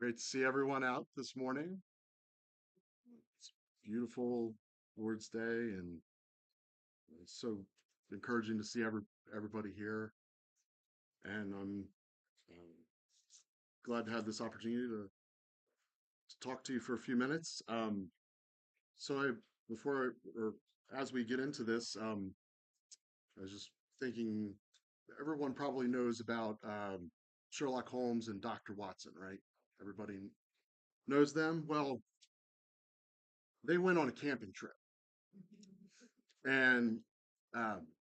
Great to see everyone out this morning. It's beautiful Lord's Day, and it's so encouraging to see everybody here. And I'm glad to have this opportunity to talk to you for a few minutes. So I before or as we get into this, I was just thinking everyone probably knows about Sherlock Holmes and Dr. Watson, right? Everybody knows them. Well, they went on a camping trip and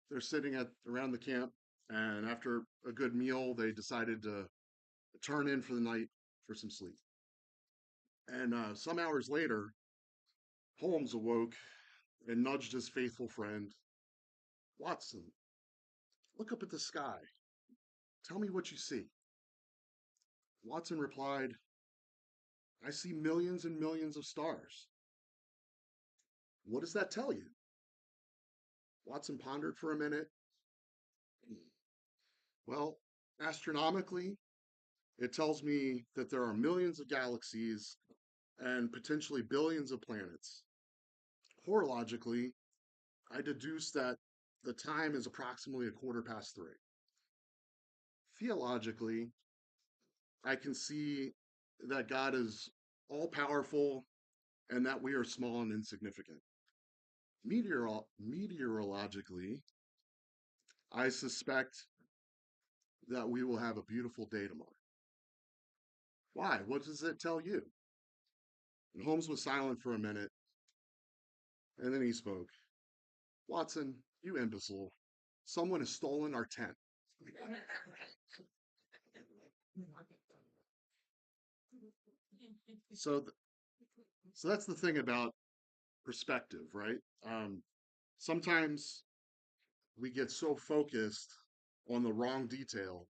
they're sitting at around the camp, and after a good meal they decided to turn in for the night for some sleep. And some hours later, Holmes awoke and nudged his faithful friend, Watson, look up at the sky, tell me what you see. Watson replied, I see millions and millions of stars. What does that tell you? Watson pondered for a minute. Well, astronomically, it tells me that there are millions of galaxies and potentially billions of planets. Horologically, I deduce that the time is approximately a quarter past three. Theologically, I can see that God is all powerful and that we are small and insignificant. Meteorologically, I suspect that we will have a beautiful day tomorrow. Why? What does it tell you? And Holmes was silent for a minute, and then he spoke. Watson, you imbecile. Someone has stolen our tent. So, so that's the thing about perspective, right? Sometimes we get so focused on the wrong detail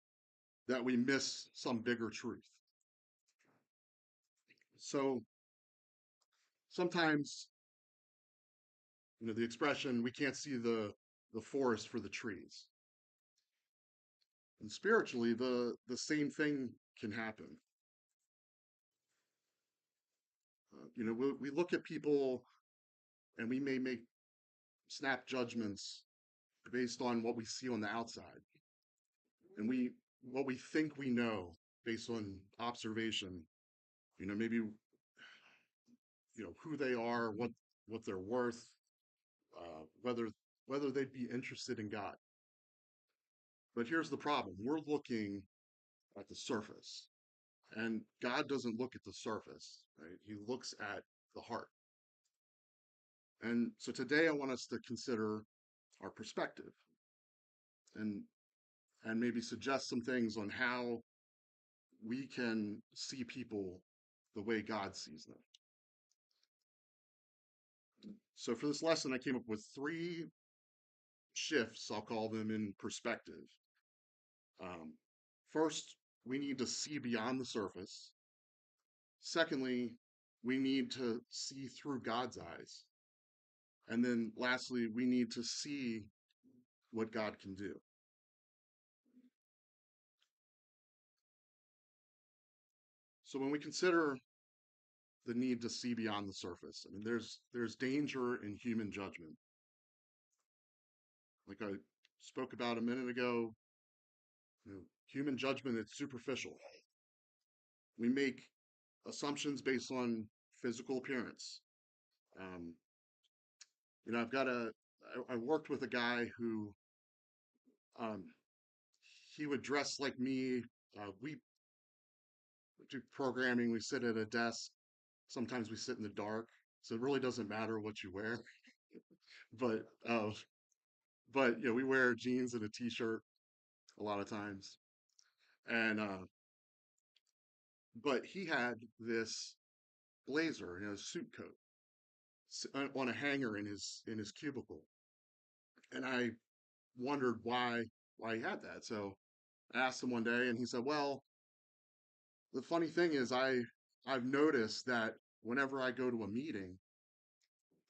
that we miss some bigger truth. So sometimes, the expression, we can't see the forest for the trees. And spiritually, the same thing can happen. We look at people and we may make snap judgments based on what we see on the outside, and what we think we know based on observation. Maybe who they are, what they're worth, whether they'd be interested in God. But here's the problem: we're looking at the surface, and God doesn't look at the surface, right? He looks at the heart. And so today I want us to consider our perspective, and maybe suggest some things on how we can see people the way God sees them. So for this lesson, I came up with three shifts, I'll call them, in perspective. Um, First, we need to see beyond the surface. Secondly, we need to see through God's eyes. And then lastly, we need to see what God can do. So when we consider the need to see beyond the surface, I mean, there's danger in human judgment. Like I spoke about a minute ago, human judgment, it's superficial. We make assumptions based on physical appearance. Um, I've got I worked with a guy who, um, he would dress like me. We do programming, we sit at a desk. Sometimes we sit in the dark. So it really doesn't matter what you wear. But, we wear jeans and a t-shirt a lot of times. And, but he had this blazer, suit coat on a hanger in his cubicle. And I wondered why he had that. So I asked him one day, and he said, "Well, the funny thing is, I've noticed that whenever I go to a meeting,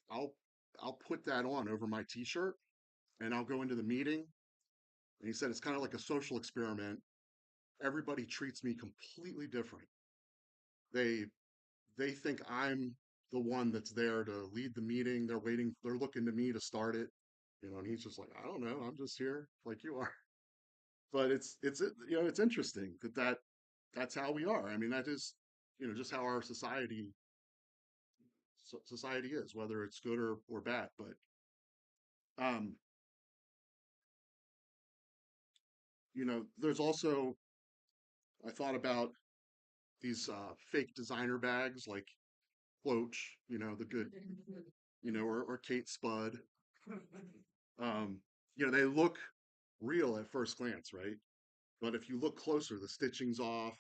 I'll I'll put that on over my t-shirt, and I'll go into the meeting." And he said it's kind of like a social experiment. Everybody treats me completely different They they think I'm the one that's there to lead the meeting. They're looking to me to start it, and he's just like, I don't know, I'm just here like you are. But it's interesting that's how we are. I mean, that is, just how our society is, whether it's good or bad. But um, there's also I thought about these fake designer bags like Cloach, the good, or Kate Spud. Um, they look real at first glance, right? But if you look closer, the stitching's off,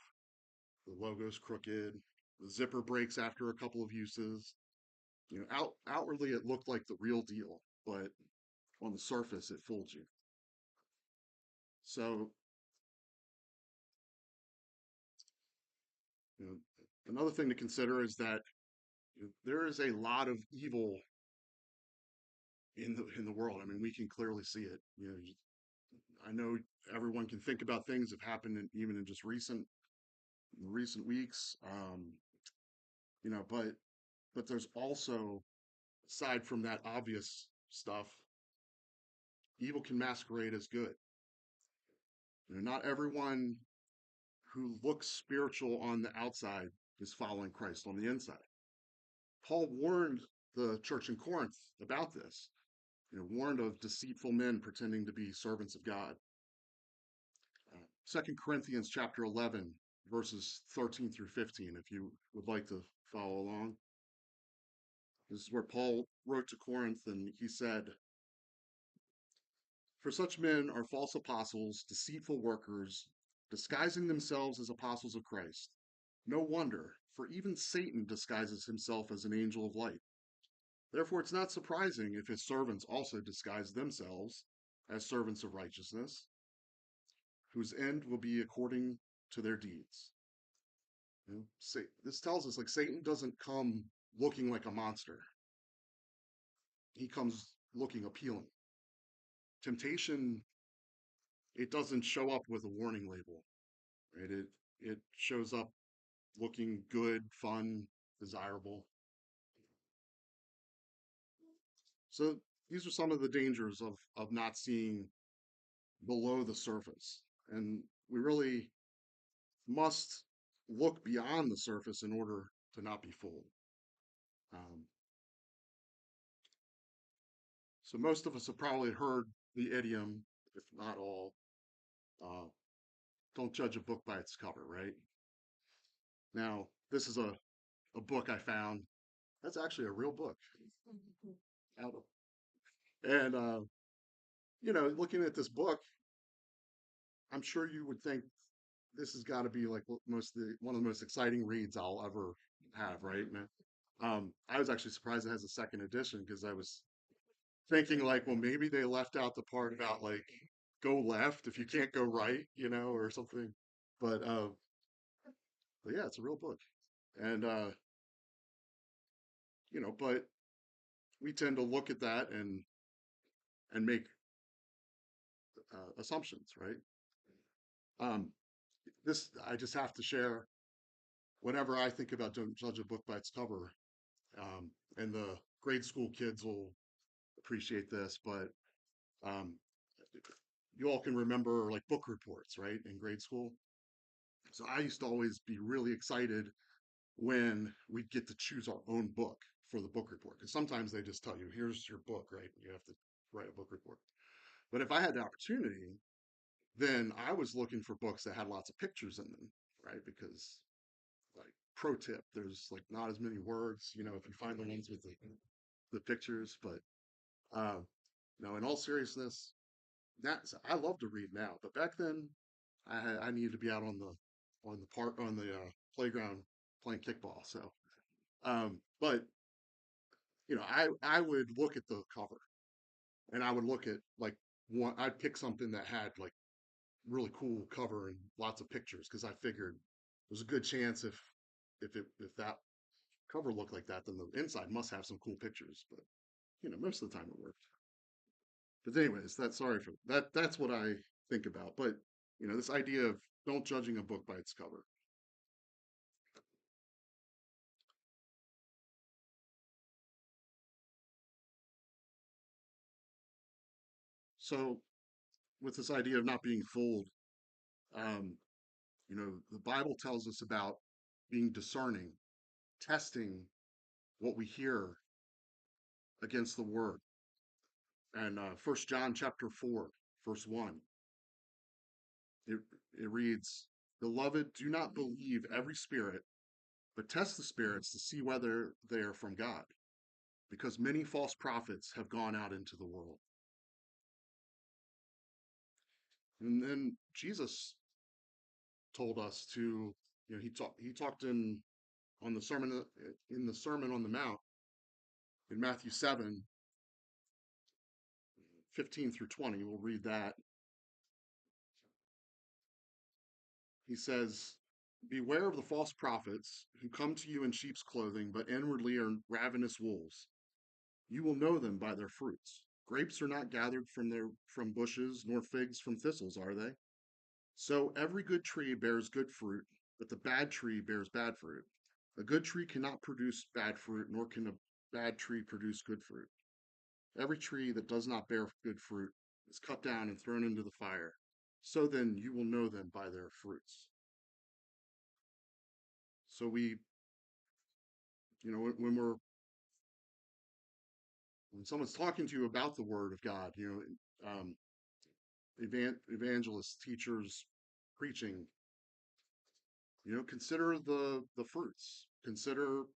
the logo's crooked, the zipper breaks after a couple of uses. Outwardly it looked like the real deal, but on the surface it fooled you. So, you know, another thing to consider is that there is a lot of evil in the world. I mean, we can clearly see it. I know everyone can think about things that have happened even in just recent weeks. But there's also, aside from that obvious stuff, evil can masquerade as good. Not everyone who looks spiritual on the outside is following Christ on the inside. Paul warned the church in Corinth about this. Warned of deceitful men pretending to be servants of God. 2 Corinthians chapter 11, verses 13 through 15, if you would like to follow along. This is where Paul wrote to Corinth, and he said, "For such men are false apostles, deceitful workers, disguising themselves as apostles of Christ. No wonder, for even Satan disguises himself as an angel of light. Therefore, it's not surprising if his servants also disguise themselves as servants of righteousness, whose end will be according to their deeds." This tells us like Satan doesn't come looking like a monster. He comes looking appealing. Temptation, it doesn't show up with a warning label, right? It shows up looking good, fun, desirable. So these are some of the dangers of not seeing below the surface. And we really must look beyond the surface in order to not be fooled. Um, so most of us have probably heard the idiom, if not all, uh, don't judge a book by its cover, right? Now, this is a book I found. That's actually a real book. Out of, and looking at this book, I'm sure you would think this has got to be like one of the most exciting reads I'll ever have, right? And, I was actually surprised it has a second edition because I was thinking like, well, maybe they left out the part about like go left if you can't go right, or something. But uh, but yeah, it's a real book, and but we tend to look at that and make assumptions, right? Um, this I just have to share. Whenever I think about don't judge a book by its cover, and the grade school kids will appreciate this, but um, you all can remember like book reports, right, in grade school. So I used to always be really excited when we'd get to choose our own book for the book report, because sometimes they just tell you, here's your book, right? You have to write a book report. But if I had the opportunity, then I was looking for books that had lots of pictures in them, right? Because like pro tip, there's like not as many words, if you find the ones with the pictures. But uh, no, in all seriousness, I love to read now, but back then I needed to be out on the playground playing kickball. So, but I would look at the cover and I would look at like I'd pick something that had like really cool cover and lots of pictures because I figured there's a good chance if that cover looked like that, then the inside must have some cool pictures. But most of the time it worked. But anyways, sorry for that. That's what I think about. But this idea of don't judging a book by its cover. So, with this idea of not being fooled, um, the Bible tells us about being discerning, testing what we hear against the Word. And 1 John chapter 4, verse 1, it, it reads, Beloved, do not believe every spirit, but test the spirits to see whether they are from God, because many false prophets have gone out into the world. And then Jesus told us to, he talked on the sermon in the Sermon on the Mount in Matthew 7:15 through 20. We'll read that. He says, Beware of the false prophets who come to you in sheep's clothing, but inwardly are ravenous wolves. You will know them by their fruits. Grapes are not gathered from bushes, nor figs from thistles, are they? So every good tree bears good fruit, but the bad tree bears bad fruit. A good tree cannot produce bad fruit, nor can a bad tree produce good fruit. Every tree that does not bear good fruit is cut down and thrown into the fire. So then you will know them by their fruits. So when someone's talking to you about the Word of God, evangelists, teachers, preaching, consider the fruits. Consider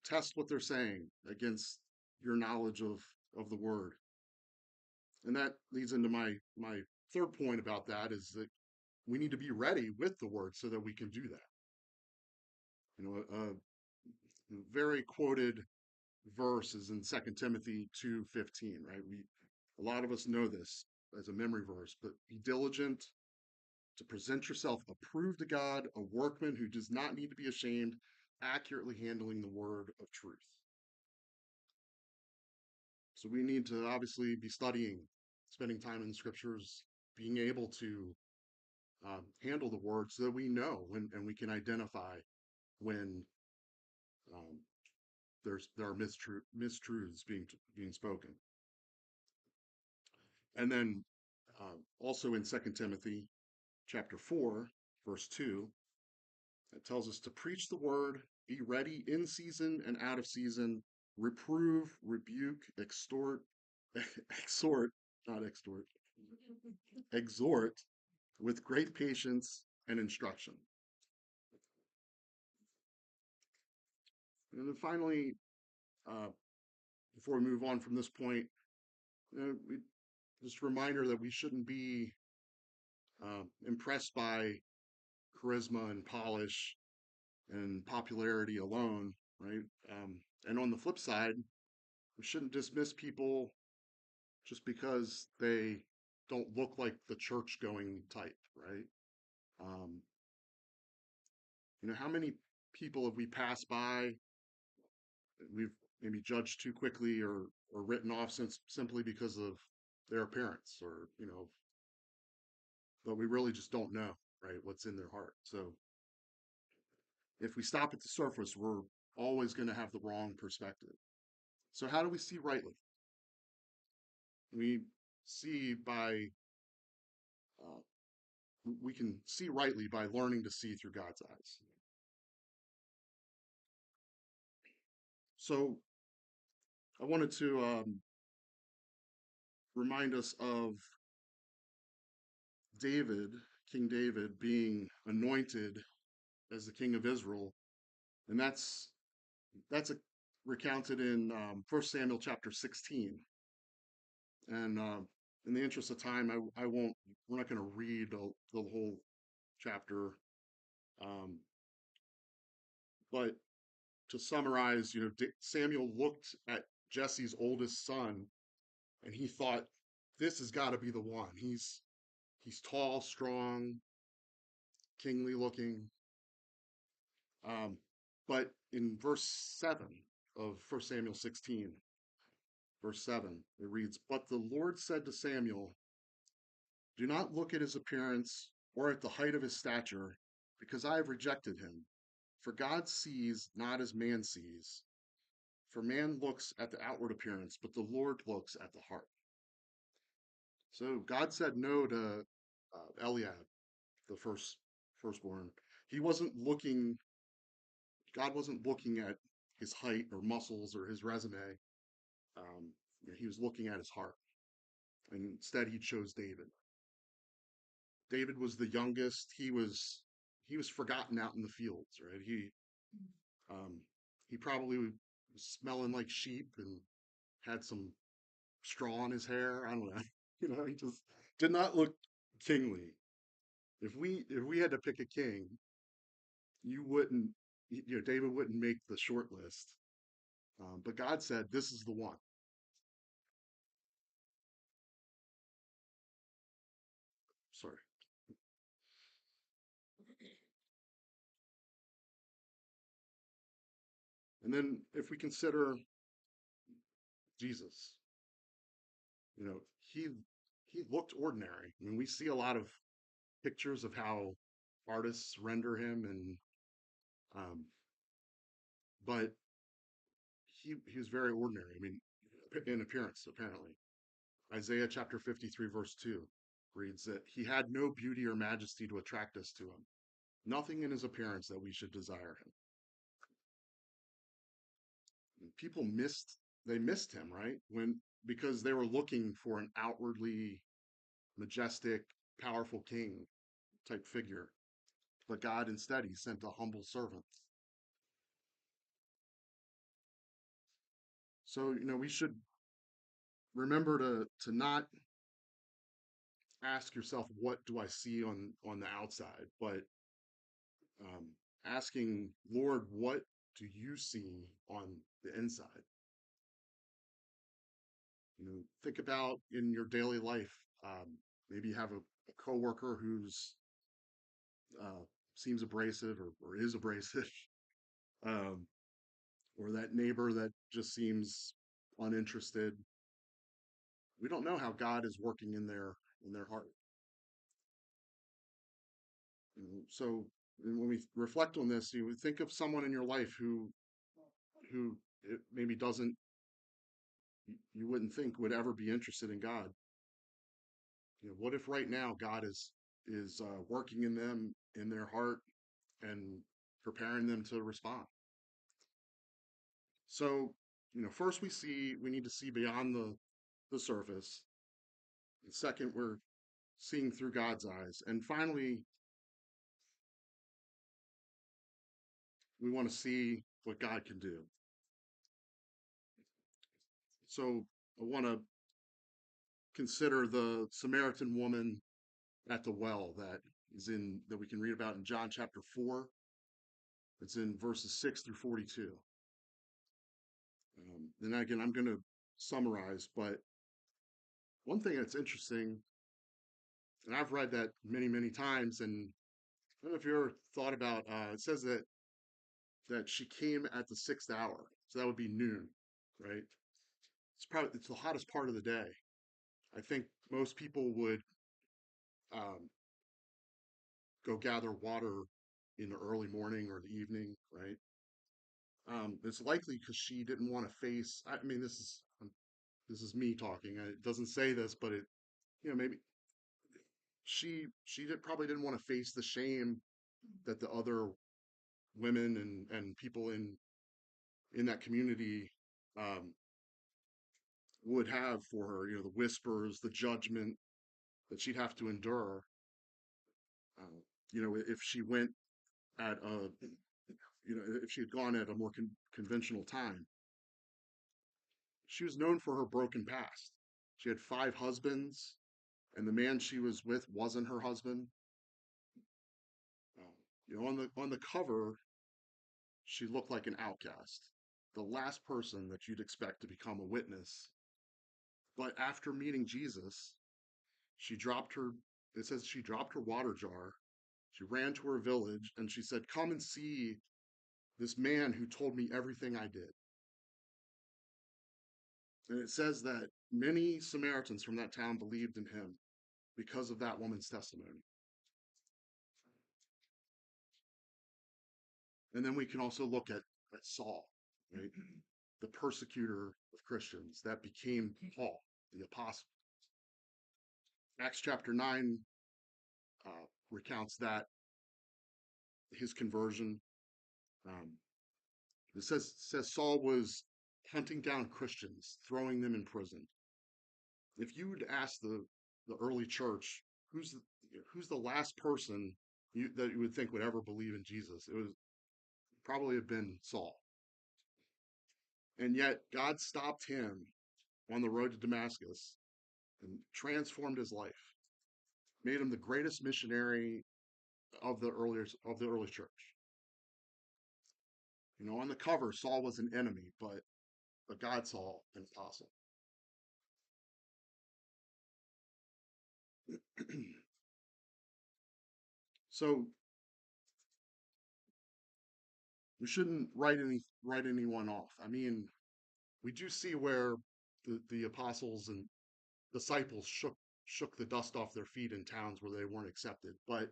test what they're saying against your knowledge of the Word. And that leads into my third point about that is that we need to be ready with the Word so that we can do that. A very quoted verse is in 2 Timothy 2:15, right? A lot of us know this as a memory verse, but be diligent to present yourself approved to God, a workman who does not need to be ashamed, accurately handling the word of truth. So we need to obviously be studying, spending time in the scriptures, being able to handle the word so that we know and we can identify when um, there are mistruths being spoken. And then also in 2 Timothy chapter 4, verse 2, it tells us to preach the word, be ready in season and out of season, reprove, rebuke, exhort, not extort, exhort with great patience and instruction. And then finally, uh, before we move on from this point, just a reminder that we shouldn't be impressed by charisma and polish and popularity alone, right? And on the flip side, we shouldn't dismiss people just because they don't look like the church going type, right? Um, how many people have we passed by? We've maybe judged too quickly or written off simply because of their appearance, or but we really just don't know, right, what's in their heart. So if we stop at the surface, we're always going to have the wrong perspective. So how do we see rightly? We see by uh, we can see rightly by learning to see through God's eyes. So I wanted to remind us of David, King David, being anointed as the king of Israel, and that's recounted in 1 Samuel chapter 16. And in the interest of time, I won't. We're not going to read the whole chapter, um, but to summarize, Samuel looked at Jesse's oldest son, and he thought, "This has got to be the one. He's tall, strong, kingly looking." But in verse 7 of 1 Samuel 16, verse 7, it reads, But the Lord said to Samuel, Do not look at his appearance or at the height of his stature, because I have rejected him. For God sees not as man sees. For man looks at the outward appearance, but the Lord looks at the heart. So God said no to Eliab, the firstborn. He wasn't looking. God wasn't looking at his height or muscles or his resume. Um, he was looking at his heart, and instead he chose David. David was the youngest. He was forgotten out in the fields, right? Um, he probably was smelling like sheep and had some straw in his hair. I don't know. He just did not look kingly. If we had to pick a king, you wouldn't, David wouldn't make the short list. But God said, "This is the one." Sorry. And then if we consider Jesus, you know, he he looked ordinary. I mean, we see a lot of pictures of how artists render him, and um, but he was very ordinary. I mean, in appearance, apparently. Isaiah chapter 53, verse 2 reads that he had no beauty or majesty to attract us to him, nothing in his appearance that we should desire him. And people missed him, right? Because they were looking for an outwardly majestic, powerful king type figure. But God instead, he sent a humble servant. So, we should remember to not ask yourself, what do I see on the outside, but um, asking, Lord, what do you see on the inside? Think about in your daily life. Maybe you have a coworker who's uh, seems abrasive or is abrasive, um, or that neighbor that just seems uninterested. We don't know how God is working in their heart. So when we reflect on this, you would think of someone in your life who it maybe doesn't you wouldn't think would ever be interested in God. What if right now God is working in them in their heart and preparing them to respond? So, first we need to see beyond the surface. And second, we're seeing through God's eyes. And finally, we want to see what God can do. So I want to consider the Samaritan woman at the well that we can read about in John chapter 4. It's in verses 6 through 42. And again, I'm going to summarize, but one thing that's interesting, and I've read that many, many times, and I don't know if you ever thought about, it says that she came at the sixth hour, so that would be noon, right? It's the hottest part of the day. I think most people would um, go gather water in the early morning or the evening, right? It's likely because she didn't want to face. I mean, this is me talking. It doesn't say this, but maybe probably didn't want to face the shame that the other women and people in that community um, would have for her. The whispers, the judgment that she'd have to endure. If she went at a, if she had gone at a more conventional time. She was known for her broken past. She had five husbands, and the man she was with wasn't her husband. On the cover, she looked like an outcast, the last person that you'd expect to become a witness. But after meeting Jesus, she dropped her. It says she dropped her water jar. She ran to her village and she said, "Come and see this man who told me everything I did." And it says that many Samaritans from that town believed in him because of that woman's testimony. And then we can also look at Saul, right? The persecutor of Christians that became Paul, the apostle. Acts chapter 9 recounts that his conversion. Um, it says Saul was hunting down Christians, throwing them in prison. If you would ask the early church, who's the, who's the last person that you would think would ever believe in Jesus, it would probably have been Saul. And yet God stopped him on the road to Damascus and transformed his life, made him the greatest missionary of the early church. You know, on the cover, Saul was an enemy, but God saw an apostle. So we shouldn't write anyone off. I mean, we do see where the apostles and disciples shook the dust off their feet in towns where they weren't accepted. But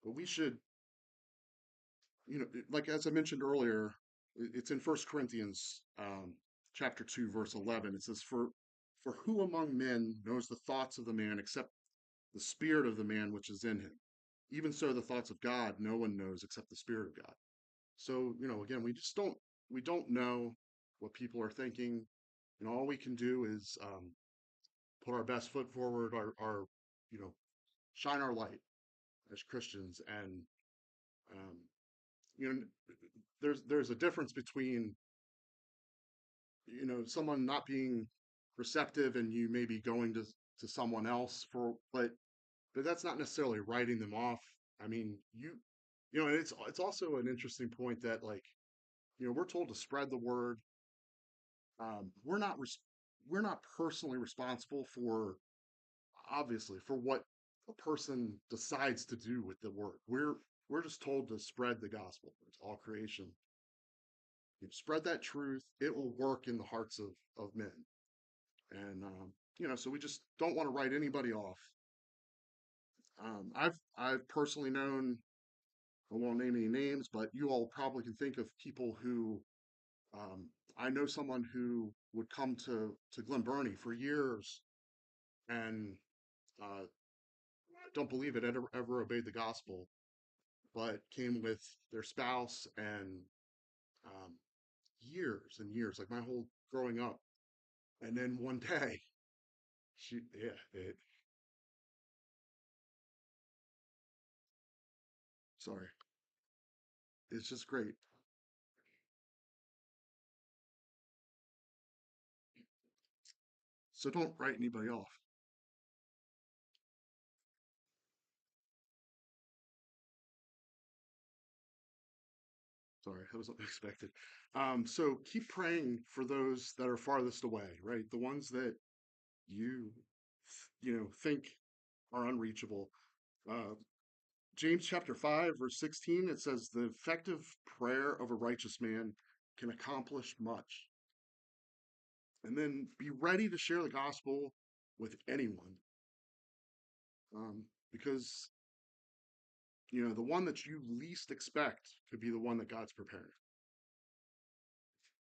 we should, you know, like as I mentioned earlier, it's in First Corinthians chapter 2, verse 11. It says, For who among men knows the thoughts of the man except the spirit of the man which is in him? Even so, the thoughts of God no one knows except the Spirit of God. So, you know, again, we don't know what people are thinking. You know, all we can do is put our best foot forward, our you know, shine our light as Christians, and um, you know, there's a difference between, you know, someone not being receptive and you maybe going to someone else for, but that's not necessarily writing them off. I mean, you know, it's also an interesting point that, like, you know, we're told to spread the word. We're not we're not personally responsible for, obviously, for what a person decides to do with the word. We're just told to spread the gospel to all creation. You spread that truth; it will work in the hearts of men. And you know, so we just don't want to write anybody off. I've personally known, I won't name any names, but you all probably can think of people who, um, I know someone who would come to Glen Burnie for years and uh, don't believe it ever obeyed the gospel, but came with their spouse and um, years and years, like my whole growing up. And then one day, sorry, it's just great. So don't write anybody off. Sorry, that was unexpected. So keep praying for those that are farthest away, right? The ones that you, you know, think are unreachable. Uh, James chapter 5, verse 16, it says, The effective prayer of a righteous man can accomplish much. And then be ready to share the gospel with anyone. Because, you know, the one that you least expect could be the one that God's prepared.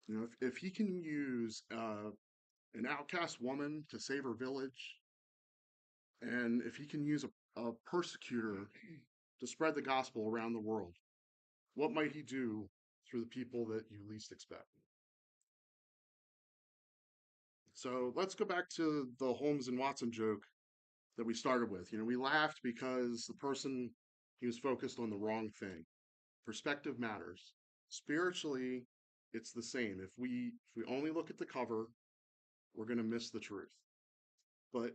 You know, if he can use an outcast woman to save her village, and if he can use a persecutor to spread the gospel around the world, what might he do through the people that you least expect? So let's go back to the Holmes and Watson joke that we started with. You know, we laughed because the person, he was focused on the wrong thing. Perspective matters. Spiritually, it's the same. If we only look at the cover, we're going to miss the truth. But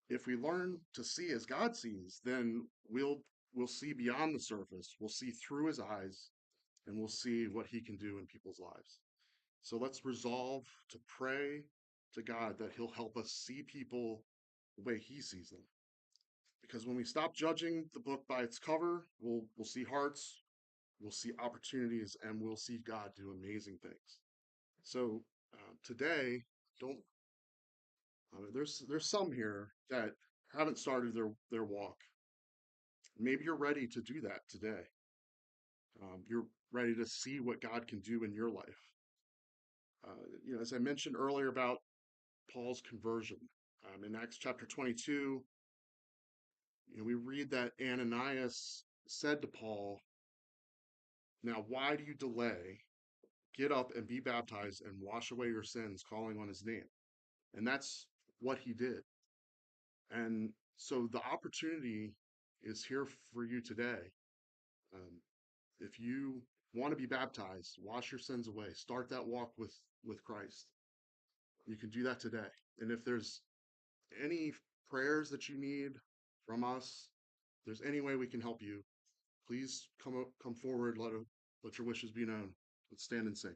if we learn to see as God sees, then we'll see beyond the surface. We'll see through his eyes, and we'll see what he can do in people's lives. So let's resolve to pray to God that he'll help us see people the way he sees them. Because when we stop judging the book by its cover, we'll see hearts, we'll see opportunities, and we'll see God do amazing things. So today, don't there's some here that haven't started their walk. Maybe you're ready to do that today. You're ready to see what God can do in your life. You know, as I mentioned earlier about Paul's conversion, In Acts chapter 22, we read that Ananias said to Paul, "Now, why do you delay? Get up and be baptized and wash away your sins, calling on his name." And that's what he did. And so the opportunity is here for you today. Um, if you want to be baptized, wash your sins away, start that walk with Christ. You can do that today. And if there's any prayers that you need from us, if there's any way we can help you, please come forward. Let your wishes be known. Let's stand and sing.